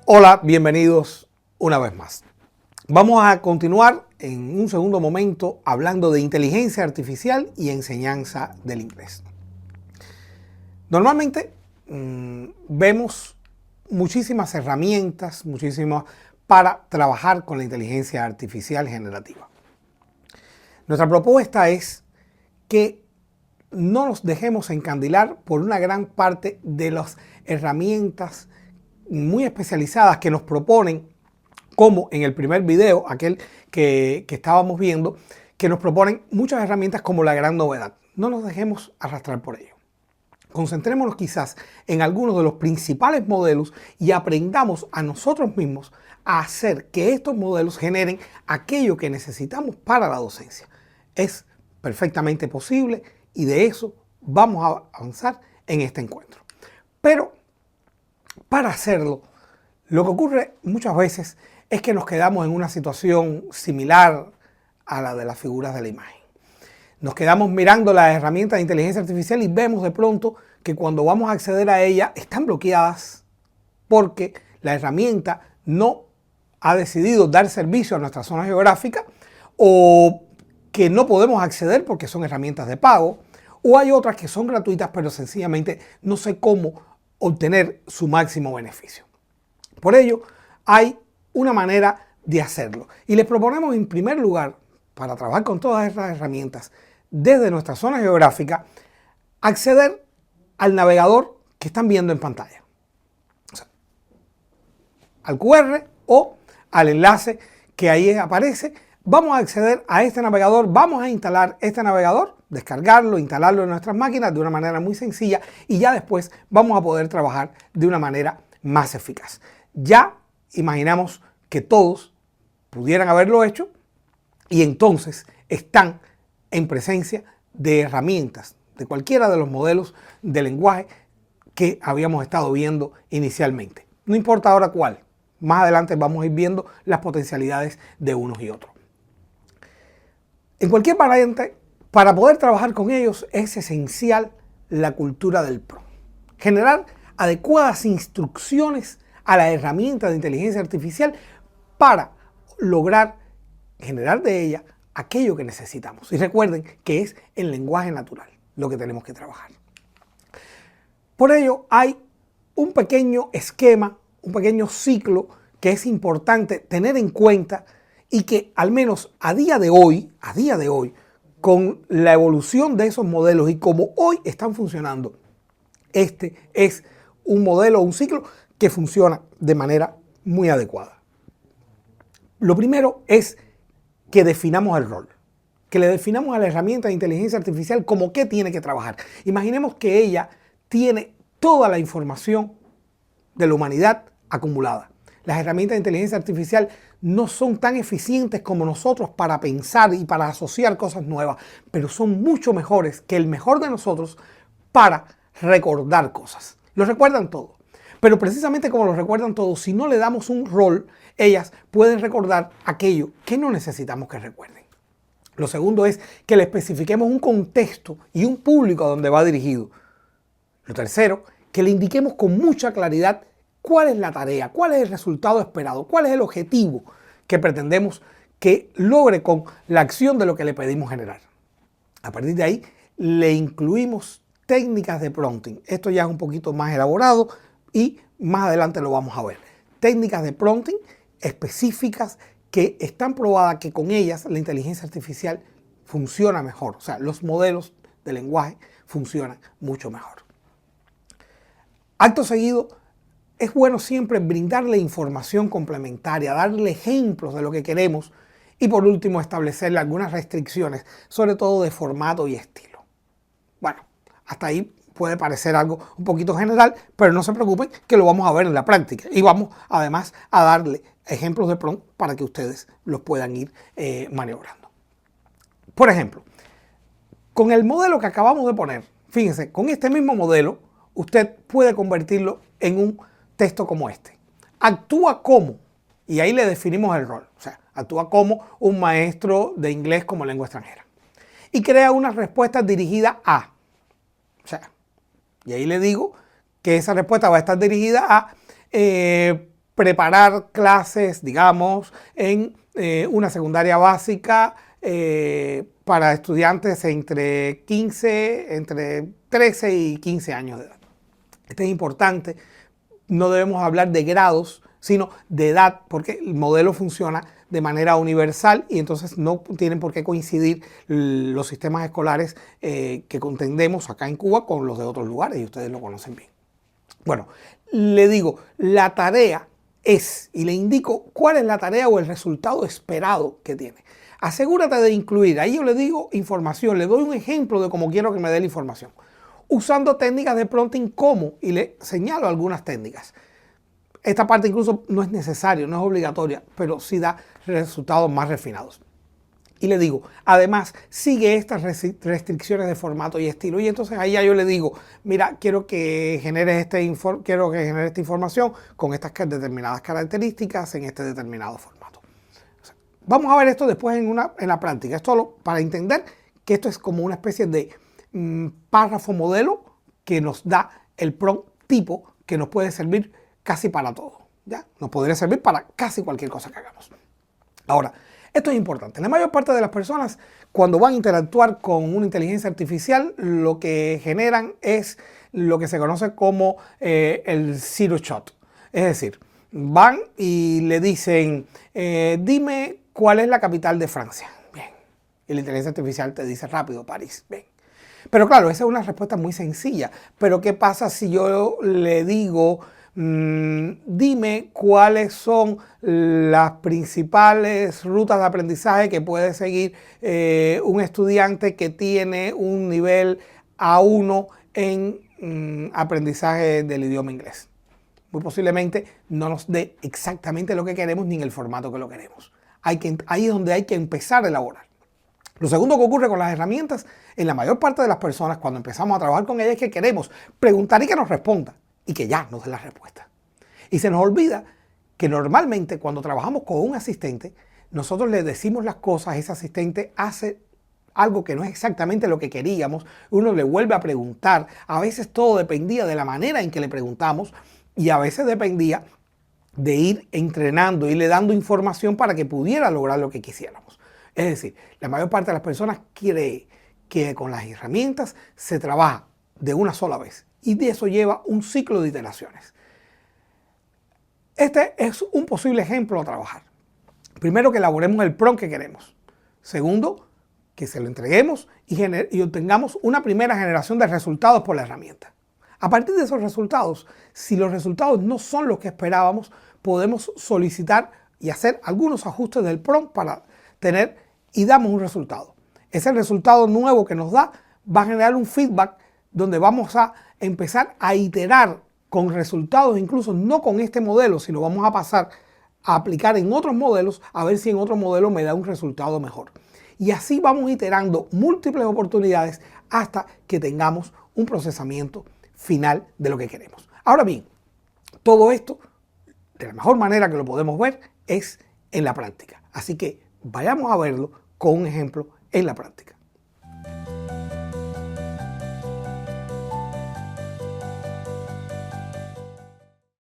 Hola, bienvenidos una vez más. Vamos a continuar en un segundo momento hablando de inteligencia artificial y enseñanza del inglés. Normalmente vemos muchísimas herramientas, para trabajar con la inteligencia artificial generativa. Nuestra propuesta es que no nos dejemos encandilar por una gran parte de las herramientas muy especializadas que nos proponen, como en el primer video, aquel que estábamos viendo, que nos proponen muchas herramientas como la gran novedad. No nos dejemos arrastrar por ello. Concentrémonos quizás en algunos de los principales modelos y aprendamos a nosotros mismos a hacer que estos modelos generen aquello que necesitamos para la docencia. Es perfectamente posible y de eso vamos a avanzar en este encuentro. Pero para hacerlo, lo que ocurre muchas veces es que nos quedamos en una situación similar a la de las figuras de la imagen. Nos quedamos mirando las herramientas de inteligencia artificial y vemos de pronto que cuando vamos a acceder a ella están bloqueadas porque la herramienta no ha decidido dar servicio a nuestra zona geográfica, o que no podemos acceder porque son herramientas de pago, o hay otras que son gratuitas pero sencillamente no sé cómo obtener su máximo beneficio. Por ello, hay una manera de hacerlo. Y les proponemos en primer lugar, para trabajar con todas estas herramientas desde nuestra zona geográfica, acceder al navegador que están viendo en pantalla. O sea, al QR o al enlace que ahí aparece. Vamos a acceder a este navegador, vamos a instalar este navegador, descargarlo, instalarlo en nuestras máquinas de una manera muy sencilla y ya después vamos a poder trabajar de una manera más eficaz. Ya imaginamos que todos pudieran haberlo hecho y entonces están en presencia de herramientas de cualquiera de los modelos de lenguaje que habíamos estado viendo inicialmente. No importa ahora cuál, más adelante vamos a ir viendo las potencialidades de unos y otros. En cualquier variante, para poder trabajar con ellos es esencial la cultura del pro. Generar adecuadas instrucciones a la herramienta de inteligencia artificial para lograr generar de ella aquello que necesitamos. Y recuerden que es el lenguaje natural lo que tenemos que trabajar. Por ello hay un pequeño esquema, un pequeño ciclo que es importante tener en cuenta y que al menos a día de hoy, con la evolución de esos modelos y como hoy están funcionando, este es un modelo, un ciclo que funciona de manera muy adecuada. Lo primero es que definamos el rol, que le definamos a la herramienta de inteligencia artificial como qué tiene que trabajar. Imaginemos que ella tiene toda la información de la humanidad acumulada. Las herramientas de inteligencia artificial no son tan eficientes como nosotros para pensar y para asociar cosas nuevas, pero son mucho mejores que el mejor de nosotros para recordar cosas. Lo recuerdan todo. Pero precisamente como lo recuerdan todo, si no le damos un rol, ellas pueden recordar aquello que no necesitamos que recuerden. Lo segundo es que le especifiquemos un contexto y un público a donde va dirigido. Lo tercero, que le indiquemos con mucha claridad cuál es la tarea, cuál es el resultado esperado, cuál es el objetivo que pretendemos que logre con la acción de lo que le pedimos generar. A partir de ahí, le incluimos técnicas de prompting. Esto ya es un poquito más elaborado y más adelante lo vamos a ver. Técnicas de prompting específicas que están probadas que con ellas la inteligencia artificial funciona mejor. O sea, los modelos de lenguaje funcionan mucho mejor. Acto seguido, es bueno siempre brindarle información complementaria, darle ejemplos de lo que queremos y por último establecerle algunas restricciones, sobre todo de formato y estilo. Bueno, hasta ahí puede parecer algo un poquito general, pero no se preocupen que lo vamos a ver en la práctica y vamos además a darle ejemplos de prompt para que ustedes los puedan ir maniobrando. Por ejemplo, con el modelo que acabamos de poner, fíjense, con este mismo modelo usted puede convertirlo en un texto como este. Actúa como, y ahí le definimos el rol, o sea, actúa como un maestro de inglés como lengua extranjera. Y crea una respuesta dirigida a, o sea, y ahí le digo que esa respuesta va a estar dirigida a preparar clases, digamos, en una secundaria básica para estudiantes entre 13 y 15 años de edad. Esto es importante. No debemos hablar de grados, sino de edad, porque el modelo funciona de manera universal y entonces no tienen por qué coincidir los sistemas escolares que contendemos acá en Cuba con los de otros lugares, y ustedes lo conocen bien. Bueno, le digo, la tarea es, y le indico cuál es la tarea o el resultado esperado que tiene. Asegúrate de incluir, ahí yo le digo información, le doy un ejemplo de cómo quiero que me dé la información, usando técnicas de prompting como, y le señalo algunas técnicas. Esta parte incluso no es necesaria, no es obligatoria, pero sí da resultados más refinados. Y le digo, además, sigue estas restricciones de formato y estilo. Y entonces ahí ya yo le digo, mira, quiero que generes esta información con estas determinadas características en este determinado formato. O sea, vamos a ver esto después en la práctica. Esto para entender que esto es como una especie de párrafo modelo que nos da el prompt tipo que nos puede servir casi para todo. ¿Ya? Nos podría servir para casi cualquier cosa que hagamos. Ahora, esto es importante. La mayor parte de las personas, cuando van a interactuar con una inteligencia artificial, lo que generan es lo que se conoce como el zero shot. Es decir, van y le dicen, dime cuál es la capital de Francia. Bien. Y la inteligencia artificial te dice rápido, París. Bien. Pero claro, esa es una respuesta muy sencilla. Pero ¿qué pasa si yo le digo, dime cuáles son las principales rutas de aprendizaje que puede seguir un estudiante que tiene un nivel A1 en aprendizaje del idioma inglés? Muy posiblemente no nos dé exactamente lo que queremos ni en el formato que lo queremos. Ahí es donde hay que empezar a elaborar. Lo segundo que ocurre con las herramientas, en la mayor parte de las personas, cuando empezamos a trabajar con ellas, es que queremos preguntar y que nos responda, y que ya nos dé la respuesta. Y se nos olvida que normalmente cuando trabajamos con un asistente, nosotros le decimos las cosas, ese asistente hace algo que no es exactamente lo que queríamos, uno le vuelve a preguntar, a veces todo dependía de la manera en que le preguntamos y a veces dependía de ir entrenando, irle dando información para que pudiera lograr lo que quisiéramos. Es decir, la mayor parte de las personas cree que con las herramientas se trabaja de una sola vez y de eso lleva un ciclo de iteraciones. Este es un posible ejemplo a trabajar. Primero, que elaboremos el prompt que queremos. Segundo, que se lo entreguemos y obtengamos una primera generación de resultados por la herramienta. A partir de esos resultados, si los resultados no son los que esperábamos, podemos solicitar y hacer algunos ajustes del prompt para tener y damos un resultado. Ese resultado nuevo que nos da va a generar un feedback donde vamos a empezar a iterar con resultados, incluso no con este modelo, sino vamos a pasar a aplicar en otros modelos a ver si en otro modelo me da un resultado mejor. Y así vamos iterando múltiples oportunidades hasta que tengamos un procesamiento final de lo que queremos. Ahora bien, todo esto, de la mejor manera que lo podemos ver, es en la práctica. Así que vayamos a verlo con un ejemplo en la práctica.